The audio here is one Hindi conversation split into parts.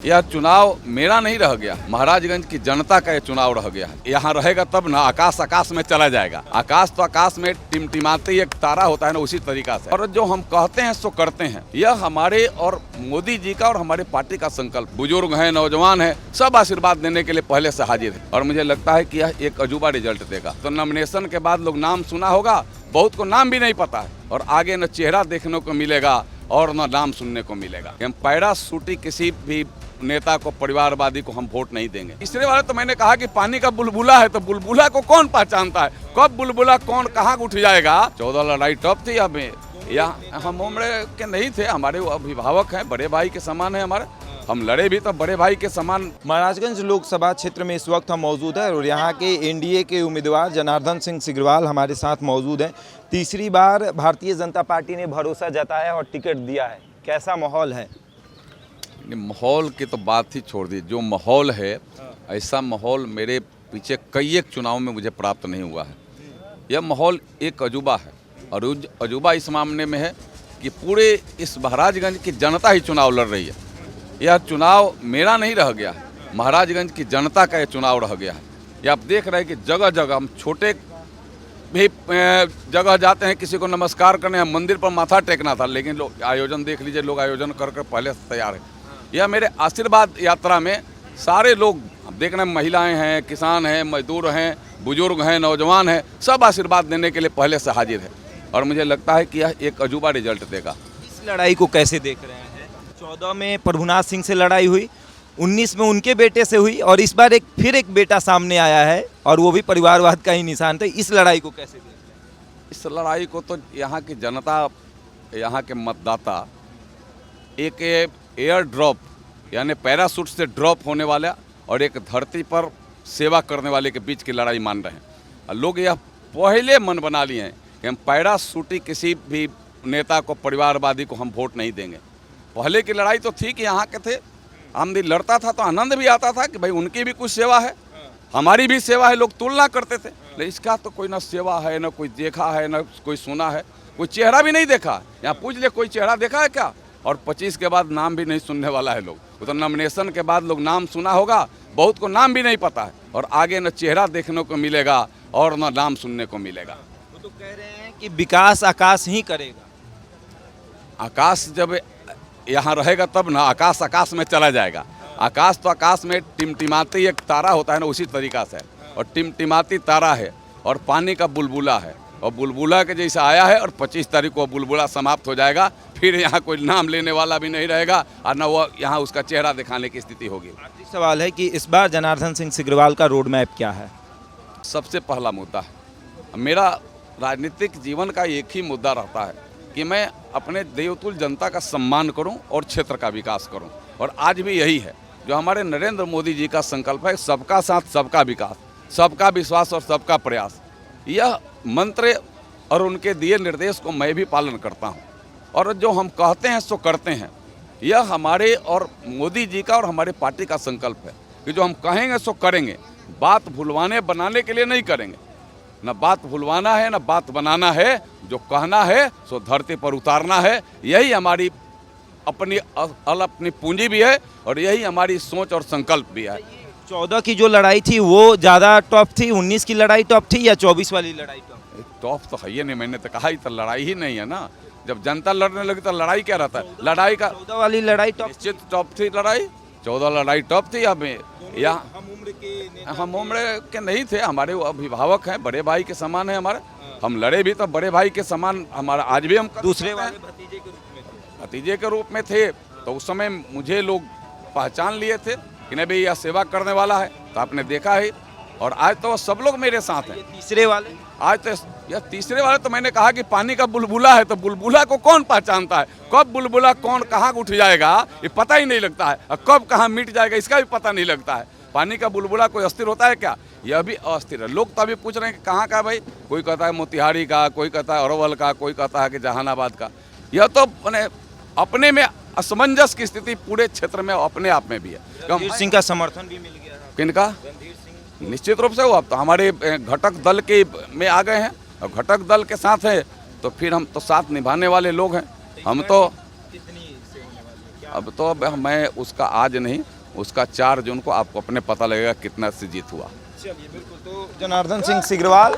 यह चुनाव मेरा नहीं रह गया, महाराजगंज की जनता का यह चुनाव रह गया है। यहाँ रहेगा तब ना, आकाश आकाश में चला जाएगा। आकाश तो आकाश में टिमटिमाते ही एक तारा होता है ना, उसी तरीका से। और जो हम कहते हैं सो करते हैं, यह हमारे और मोदी जी का और हमारे पार्टी का संकल्प। बुजुर्ग हैं, नौजवान हैं, सब आशीर्वाद देने के लिए पहले से हाजिर है। और मुझे लगता है कि यह एक अजूबा रिजल्ट देगा। तो नॉमिनेशन के बाद लोग नाम सुना होगा, बहुत को नाम भी नहीं पता है, और आगे न चेहरा देखने को मिलेगा और न नाम सुनने को मिलेगा। हम पैराशूटी किसी भी नेता को, परिवारवादी को हम वोट नहीं देंगे। तीसरे वाले तो मैंने कहा कि पानी का बुलबुला है, तो बुलबुला को कौन पहचानता है? कब बुलबुला कौन कहाँ उठ जाएगा? 14 लड़ाई टॉप थी। अब यहाँ हम उम्र के नहीं थे, हमारे अभिभावक हैं, बड़े भाई के समान है हमारे। हम लड़े भी तो बड़े भाई के समान। महाराजगंज लोकसभा क्षेत्र में इस वक्त हम मौजूद हैं और यहाँ के एनडीए के उम्मीदवार जनार्दन सिंह सिग्रीवाल हमारे साथ मौजूद हैं। तीसरी बार भारतीय जनता पार्टी ने भरोसा जताया और टिकट दिया है। कैसा माहौल है? माहौल की तो बात ही छोड़ दी। जो माहौल है, ऐसा माहौल मेरे पीछे कई एक चुनाव में मुझे प्राप्त नहीं हुआ है। यह माहौल एक अजूबा है, और अजूबा इस मामले में है कि पूरे इस महाराजगंज की जनता ही चुनाव लड़ रही है। यह चुनाव मेरा नहीं रह गया है, महाराजगंज की जनता का यह चुनाव रह गया है। ये आप देख रहे हैं कि जगह जगह हम छोटे भी जगह जाते हैं, किसी को नमस्कार करने, हम मंदिर पर माथा टेकना था, लेकिन लोग आयोजन देख लीजिए, लोग आयोजन कर पहले से तैयार है। यह मेरे आशीर्वाद यात्रा में सारे लोग देख रहे हैं, महिलाएं हैं, किसान हैं, मजदूर हैं, बुजुर्ग हैं, नौजवान हैं, सब आशीर्वाद देने के लिए पहले से हाजिर है। और मुझे लगता है कि यह एक अजूबा रिजल्ट देगा। इस लड़ाई को कैसे देख रहे हैं? 14 में प्रभुनाथ सिंह से लड़ाई हुई, 19 में उनके बेटे से हुई, और इस बार फिर एक बेटा सामने आया है, और वो भी परिवारवाद का ही निशान था। इस लड़ाई को कैसे देख रहे हैं? इस लड़ाई को तो यहाँ की जनता, यहाँ के मतदाता एक एयर ड्रॉप यानी पैराशूट से ड्रॉप होने वाला और एक धरती पर सेवा करने वाले के बीच की लड़ाई मान रहे हैं। और लोग यह पहले मन बना लिए हैं कि हम पैराशूटी किसी भी नेता को, परिवारवादी को हम वोट नहीं देंगे। पहले की लड़ाई तो थी कि यहाँ के थे, आमदी लड़ता था तो आनंद भी आता था कि भाई उनकी भी कुछ सेवा है, हमारी भी सेवा है, लोग तुलना करते थे। लेकिन इसका तो कोई ना सेवा है, ना कोई देखा है, ना कोई सुना है, कोई चेहरा भी नहीं देखा। यहाँ पूछ ले, कोई चेहरा देखा है क्या? और 25 के बाद नाम भी नहीं सुनने वाला है लोग। तो नॉमिनेशन के बाद लोग नाम सुना होगा, बहुत को नाम भी नहीं पता है, और आगे न चेहरा देखने को मिलेगा और न नाम सुनने को मिलेगा। वो तो कह रहे हैं कि विकास आकाश ही करेगा। आकाश जब यहाँ रहेगा तब ना, आकाश आकाश में चला जाएगा। आकाश तो आकाश में टिमटिमाते ही एक तारा होता है ना, उसी तरीका से। और टिमटिमाती तारा है और पानी का बुलबुला है, और बुलबुला के जैसा आया है, और 25 तारीख को बुलबुला समाप्त हो जाएगा। फिर यहाँ कोई नाम लेने वाला भी नहीं रहेगा, और न वो यहाँ उसका चेहरा दिखाने की स्थिति होगी। आखिरी सवाल है कि इस बार जनार्दन सिंह सिग्रीवाल का रोड मैप क्या है? सबसे पहला मुद्दा है, मेरा राजनीतिक जीवन का एक ही मुद्दा रहता है कि मैं अपने देवतुल जनता का सम्मान करूं और क्षेत्र का विकास करूं। और आज भी यही है जो हमारे नरेंद्र मोदी जी का संकल्प है, सबका साथ, सबका विकास, सबका विश्वास और सबका प्रयास। यह मंत्र और उनके दिए निर्देश को मैं भी पालन करता हूं, और जो हम कहते हैं सो करते हैं। यह हमारे और मोदी जी का और हमारे पार्टी का संकल्प है कि जो हम कहेंगे सो करेंगे। बात भुलवाने बनाने के लिए नहीं करेंगे, न बात भुलवाना है न बात बनाना है। जो कहना है सो धरती पर उतारना है। यही हमारी अपनी पूंजी भी है, और यही हमारी सोच और संकल्प भी है। 14 की जो लड़ाई थी वो ज़्यादा टॉप थी, 19 की लड़ाई टॉप थी, या 24 वाली लड़ाई टॉप? टॉप तो है ही नहीं, मैंने तो कहा ही तो लड़ाई ही नहीं है ना। जब जनता लड़ने लगी तो लड़ाई क्या रहता है? लड़ाई का 14 वाली लड़ाई टॉप, निश्चित टॉप थी लड़ाई। 14 लड़ाई टॉप थी। अब यहाँ हम उम्र के नहीं थे, हमारे अभिभावक हैं, बड़े भाई के समान है हमारे। हम लड़े भी तो बड़े भाई के समान, हमारा आज भी हम दूसरे वाले भतीजे के रूप में थे। तो उस समय मुझे लोग पहचान लिए थे कि नहीं भाई यह सेवा करने वाला है, तो आपने देखा है। और आज तो सब लोग मेरे साथ हैं। तीसरे वाले, आज तो यह तीसरे वाले तो मैंने कहा कि पानी का बुलबुला है, तो बुलबुला को कौन पहचानता है? कब बुलबुला कौन कहाँ उठ जाएगा ये पता ही नहीं लगता है, और कब कहाँ मिट जाएगा इसका भी पता नहीं लगता है। पानी का बुलबुला कोई अस्थिर होता है क्या? यह भी अस्थिर है। लोग तो अभी पूछ रहे हैं कि कहाँ का भाई, कोई कहता है मोतिहारी का, कोई कहता है अरवल का, कोई कहता है कि जहानाबाद का। यह तो अपने में असमंजस की स्थिति पूरे क्षेत्र में अपने आप में भी है। रणधीर सिंह का समर्थन भी मिल गया है। किनका? निश्चित रूप से वो अब तो हमारे घटक दल के में आ गए हैं, और घटक दल के साथ है तो फिर हम तो साथ निभाने वाले लोग हैं। हम तो कितनी से होने वाली है? अब तो मैं उसका आज नहीं, उसका 4 जून को आपको अपने पता लगेगा कितना से जीत हुआ। चलिए बिल्कुल। तो जनार्दन सिंह सिग्रीवाल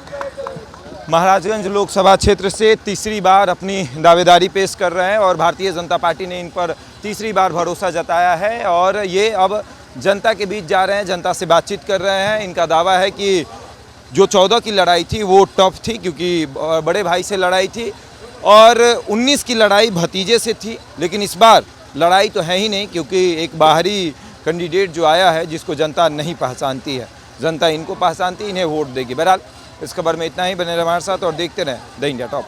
महाराजगंज लोकसभा क्षेत्र से तीसरी बार अपनी दावेदारी पेश कर रहे हैं और भारतीय जनता पार्टी ने इन पर तीसरी बार भरोसा जताया है और ये अब जनता के बीच जा रहे हैं, जनता से बातचीत कर रहे हैं। इनका दावा है कि जो 14 की लड़ाई थी वो टफ थी क्योंकि बड़े भाई से लड़ाई थी और 19 की लड़ाई भतीजे से थी, लेकिन इस बार लड़ाई तो है ही नहीं क्योंकि एक बाहरी कैंडिडेट जो आया है जिसको जनता नहीं पहचानती है, जनता इनको पहचानती, इन्हें वोट देगी। बहरहाल इस खबर में इतना ही, बने रहे हमारे साथ और देखते रहें द इंडिया टॉप।